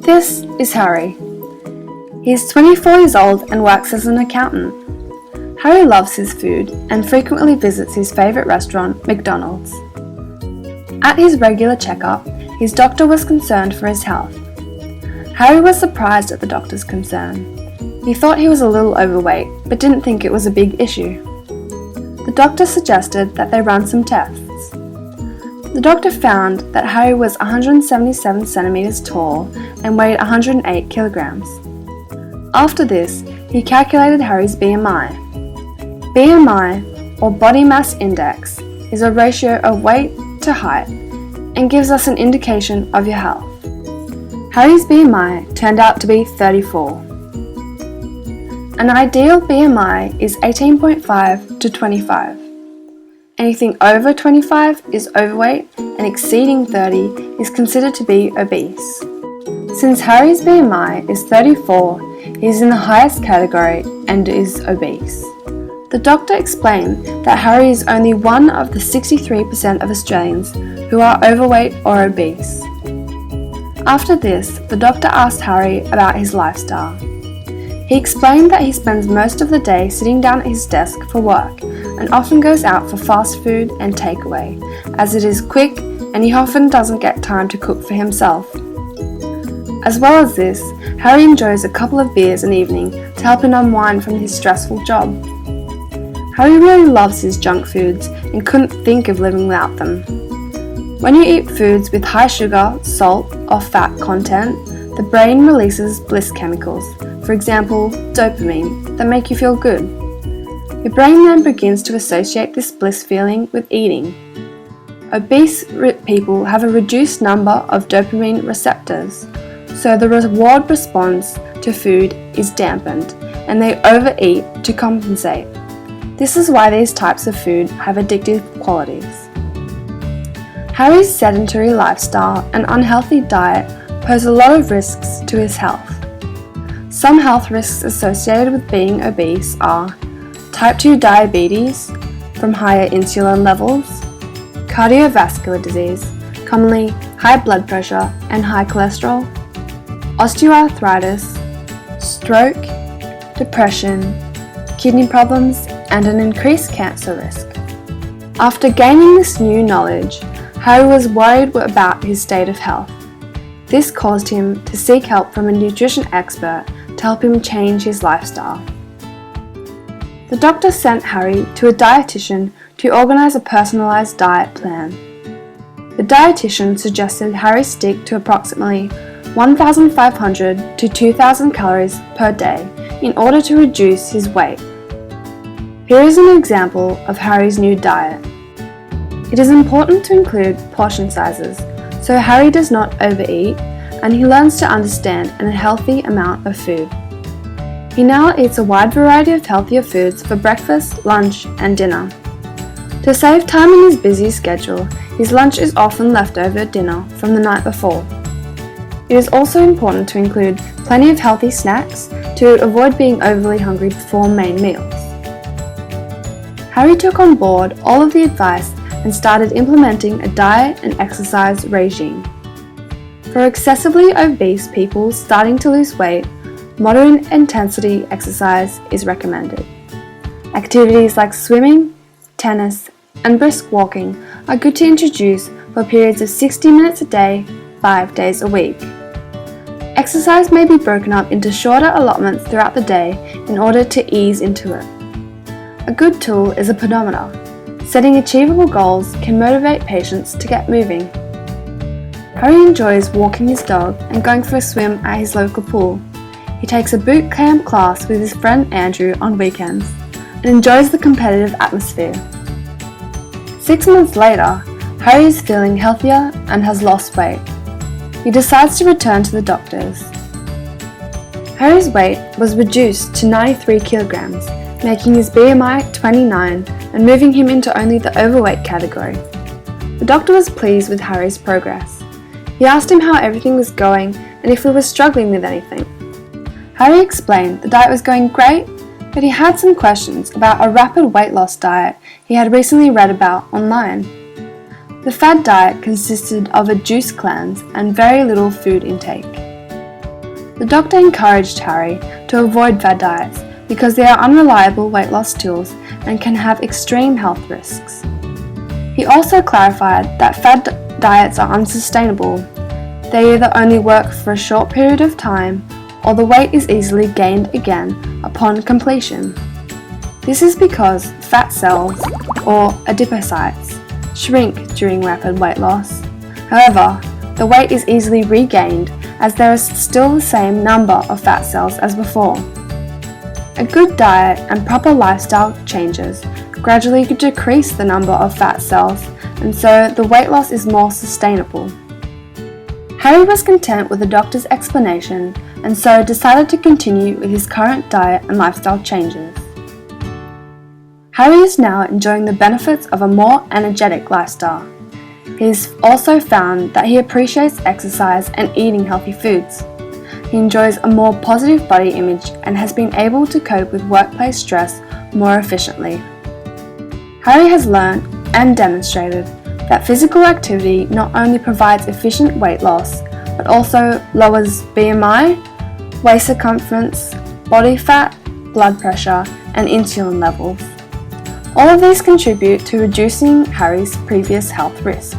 This is Harry. He is 24 years old and works as an accountant. Harry loves his food and frequently visits his favourite restaurant, McDonald's. At his regular checkup, his doctor was concerned for his health. Harry was surprised at the doctor's concern. He thought he was a little overweight, but didn't think it was a big issue. The doctor suggested that they run some tests. The doctor found that Harry was 177 centimeters tall and weighed 108 kilograms. After this, he calculated Harry's BMI. BMI, or body mass index, is a ratio of weight to height and gives us an indication of your health. Harry's BMI turned out to be 34. An ideal BMI is 18.5 to 25. Anything over 25 is overweight and exceeding 30 is considered to be obese. Since Harry's BMI is 34, he is in the highest category and is obese. The doctor explained that Harry is only one of the 63% of Australians who are overweight or obese. After this, the doctor asked Harry about his lifestyle. He explained that he spends most of the day sitting down at his desk for work and often goes out for fast food and takeaway, as it is quick and he often doesn't get time to cook for himself. As well as this, Harry enjoys a couple of beers an evening to help him unwind from his stressful job. Harry really loves his junk foods and couldn't think of living without them. When you eat foods with high sugar, salt, or fat content, the brain releases bliss chemicals, for example, dopamine, that make you feel good. Your brain then begins to associate this bliss feeling with eating. Obese people have a reduced number of dopamine receptors, so the reward response to food is dampened, and they overeat to compensate. This is why these types of food have addictive qualities. Harry's sedentary lifestyle and unhealthy diet pose a lot of risks to his health. Some health risks associated with being obese are type 2 diabetes from higher insulin levels, cardiovascular disease, commonly high blood pressure and high cholesterol, osteoarthritis, stroke, depression, kidney problems, and an increased cancer risk. After gaining this new knowledge, Harry was worried about his state of health. This caused him to seek help from a nutrition expert to help him change his lifestyle. The doctor sent Harry to a dietitian to organise a personalised diet plan. The dietitian suggested Harry stick to approximately 1,500 to 2,000 calories per day in order to reduce his weight. Here is an example of Harry's new diet. It is important to include portion sizes, so Harry does not overeat and he learns to understand a healthy amount of food. He now eats a wide variety of healthier foods for breakfast, lunch, and dinner. To save time in his busy schedule, his lunch is often leftover dinner from the night before. It is also important to include plenty of healthy snacks to avoid being overly hungry before main meals. Harry took on board all of the advice and started implementing a diet and exercise regime. For excessively obese people starting to lose weight, moderate intensity exercise is recommended. Activities like swimming, tennis, and brisk walking are good to introduce for periods of 60 minutes a day, 5 days a week. Exercise may be broken up into shorter allotments throughout the day in order to ease into it. A good tool is a pedometer. Setting achievable goals can motivate patients to get moving. Harry enjoys walking his dog and going for a swim at his local pool. He takes a boot camp class with his friend Andrew on weekends and enjoys the competitive atmosphere. 6 months later, Harry is feeling healthier and has lost weight. He decides to return to the doctors. Harry's weight was reduced to 93 kilograms, making his BMI 29 and moving him into only the overweight category. The doctor was pleased with Harry's progress. He asked him how everything was going and if he was struggling with anything. Harry explained the diet was going great, but he had some questions about a rapid weight loss diet he had recently read about online. The fad diet consisted of a juice cleanse and very little food intake. The doctor encouraged Harry to avoid fad diets because they are unreliable weight loss tools and can have extreme health risks. He also clarified that fad diets are unsustainable. They either only work for a short period of time or the weight is easily gained again upon completion. This is because fat cells, or adipocytes, shrink during rapid weight loss. However, the weight is easily regained as there is still the same number of fat cells as before. A good diet and proper lifestyle changes gradually decrease the number of fat cells, and so the weight loss is more sustainable. Harry was content with the doctor's explanation and so decided to continue with his current diet and lifestyle changes. Harry is now enjoying the benefits of a more energetic lifestyle. He's also found that he appreciates exercise and eating healthy foods. He enjoys a more positive body image and has been able to cope with workplace stress more efficiently. Harry has learned and demonstrated that physical activity not only provides efficient weight loss, but also lowers BMI, waist circumference, body fat, blood pressure, and insulin levels. All of these contribute to reducing Harry's previous health risk.